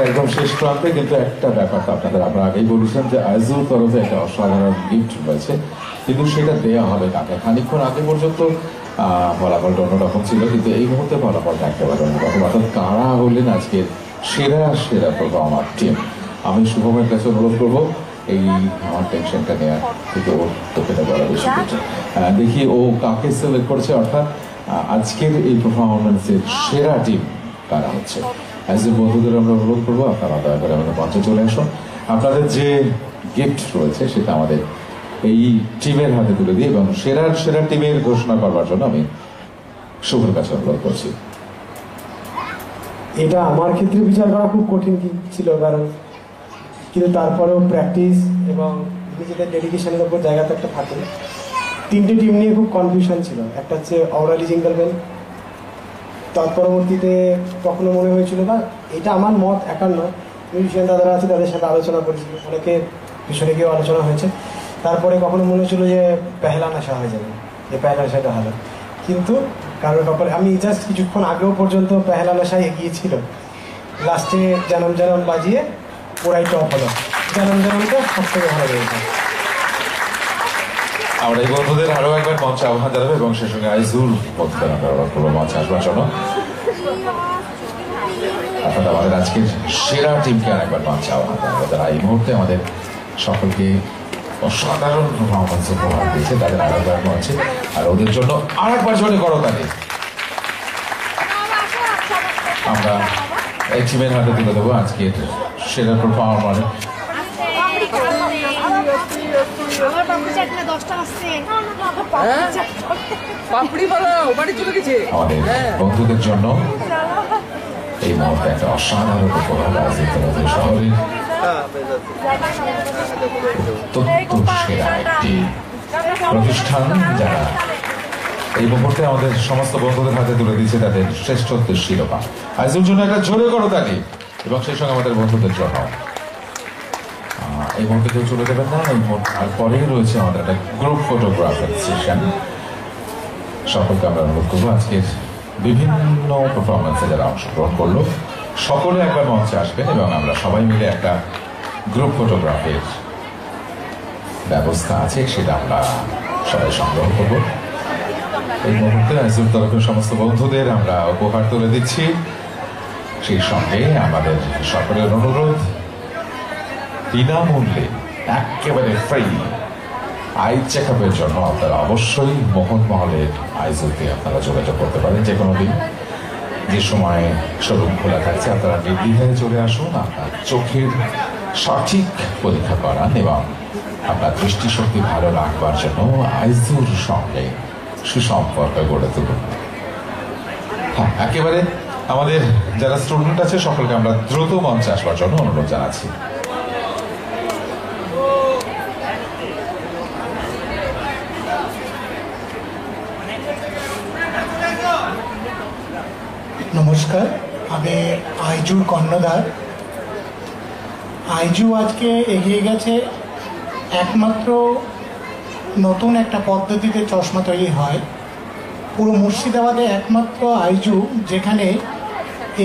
একদম শেষ প্রান্তে, কিন্তু একটা ব্যাপার তো আপনাদের আমরা আগেই বলেছিলাম যে আইজুর তরফে একটা অসাধারণ গিফট রয়েছে, কিন্তু সেটা দেওয়া হবে কাকে? খানিকক্ষণ আগে পর্যন্ত ফলাফলটা অন্যরকম ছিল, কিন্তু এই মুহূর্তে ফলাফলটা একেবারে অন্যরকম। অর্থাৎ কারা হলেন আজকের সেরা সেরা পারফর্মার টিম? আমি শুভমের কাছে অনুরোধ করবো এই আমার টেনশনটা নেওয়ার থেকে ওর তোকেটা বলা বেশি দেখি ও কাকে সিলেক্ট করেছে, অর্থাৎ আজকের এই পারফরমেন্সের সেরা টিম কারা হচ্ছে। অ্যাজ এ বন্ধুদের আমরা অনুরোধ করবো আপনারা দয়া করে আমাদের মঞ্চে চলে আসুন। আপনাদের যে গিফট রয়েছে সেটা আমাদের এই টিমের হাতে তুলে দিই, এবং সেরা টিমের ঘোষণা করবার জন্য আমি শুভর কাছে অনুরোধ করছি। এটা আমার ক্ষেত্রে বিচার করা খুব কঠিন ছিল, কারণ কিন্তু তারপরেও প্র্যাকটিস এবং নিজেদের ডেডিকেশনের উপর জায়গাতে একটা থাকে। তিনটে টিম নিয়ে খুব কনফিউশন ছিল। একটা হচ্ছে অরালি জিঙ্গল বেল, তার পরবর্তীতে কখনো মনে হয়েছিল, বা এটা আমার মত একার নয়, মিউজিশিয়ান দাদারা আছে তাদের সাথে আলোচনা করেছিল, অনেকের পিছনে গিয়েও আলোচনা হয়েছে। তারপরে কখনো মনে হয়েছিল যে পেহলা নেশা হয়ে যাবে, যে পেহলা নেশাটা হলো, কিন্তু কারোর ব্যাপারে আমি জাস্ট কিছুক্ষণ আগেও পর্যন্ত পেহলা নেশায় এগিয়েছিল, লাস্টে জানাম জানাম বাজিয়ে পুরাই টপ হলো। জানাম জানামটা সব থেকে ভালো হয়েছে। আমরা এই বন্ধুদের আরো একবার মঞ্চে আহ্বান জানাবো, এবং সে সঙ্গে আইজুল বন্ধুদের আমরা অনুরোধ করবো মঞ্চে আসবার জন্য। আপনারা আমাদের আজকের সেরা টিমকে আর একবার মঞ্চে আহ্বান জানাবো, যারা এই মুহূর্তে আমাদের সকলকে অসাধারণ পারফরমেন্স উপহার দিয়েছে, তাদের আরো একবার মঞ্চে, আর ওদের জন্য আর একবার জোরে করো তাদের। আমরা এই টিমের হাতে তুলে দেবো আজকের সেরা পারফরমার। আমাদের বন্ধুদের জন্য এই মুহূর্তে একটা অসাধারণ উপহার রাজনীতি শহরের অত্যন্ত সেরা একটি প্রতিষ্ঠান, যারা এই মুহূর্তে আমাদের সমস্ত বন্ধুদের হাতে তুলে দিচ্ছে তাদের শ্রেষ্ঠত্বের শিরোপা। আইজুর জন্য একটা জোরে করো তাকে, এবং সেই সঙ্গে আমাদের বন্ধুদের জন্য। এই মুহূর্তে কেউ চলে যাবেন না, এই মুহূর্তে আর পরেই রয়েছে আমাদের একটা গ্রুপ ফটোগ্রাফার সেশন। সকলকে আমরা অনুরোধ করবো আজকের বিভিন্ন পারফরমেন্সে যারা অংশগ্রহণ করলো সকলে একবার মঞ্চে আসবেন, এবং আমরা সবাই মিলে একটা গ্রুপ ফটোগ্রাফির ব্যবস্থা আছে, সেটা আমরা সবাই সংগ্রহ করবো। এই মুহূর্তে আইজুর তরফের সমস্ত বন্ধুদের আমরা উপহার তুলে দিচ্ছি। সেই সঙ্গে আমাদের সকলের অনুরোধ, বিনামূল্যে একেবারে ফ্রি আই চেক আপের জন্য আপনারা অবশ্যই মোহন মহলের আইজুতে আপনারা যোগাযোগ করতে পারেন যে কোনো দিন, যে সময় শোরুম খোলা থাকছে। আপনারা নির্দ্বিধায় চলে আসুন, আপনার চোখের সঠিক পরীক্ষা করান, এবং আপনার দৃষ্টিশক্তি ভালো রাখবার জন্য আইজুর সঙ্গে সুসম্পর্ক গড়ে তুলুন। হ্যাঁ, একেবারে আমাদের যারা স্টুডেন্ট আছে সকলকে আমরা দ্রুত মঞ্চে আসবার জন্য অনুরোধ জানাচ্ছি। নমস্কার, আমি আইজুর কর্ণধার। আইজু আজকে এগিয়ে গেছে একমাত্র নতুন একটা পদ্ধতিতে চশমা তৈরি হয় পুরো মুর্শিদাবাদে, একমাত্র আইজু যেখানে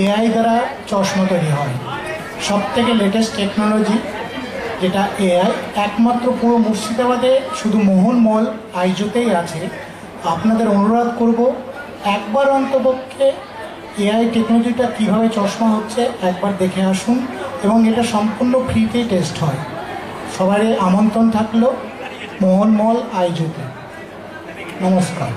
এআই দ্বারা চশমা তৈরি হয়। সব থেকে লেটেস্ট টেকনোলজি যেটা এআই, একমাত্র পুরো মুর্শিদাবাদে শুধু মোহন মল আইজুতেই আছে। আপনাদের অনুরোধ করব একবার অন্তপক্ষে এআই টেকনোলজিটা কীভাবে চশমা হচ্ছে একবার দেখে আসুন, এবং এটা সম্পূর্ণ ফ্রিতেই টেস্ট হয়। সবারই আমন্ত্রণ থাকলো মোহন মল আইজুতে। নমস্কার।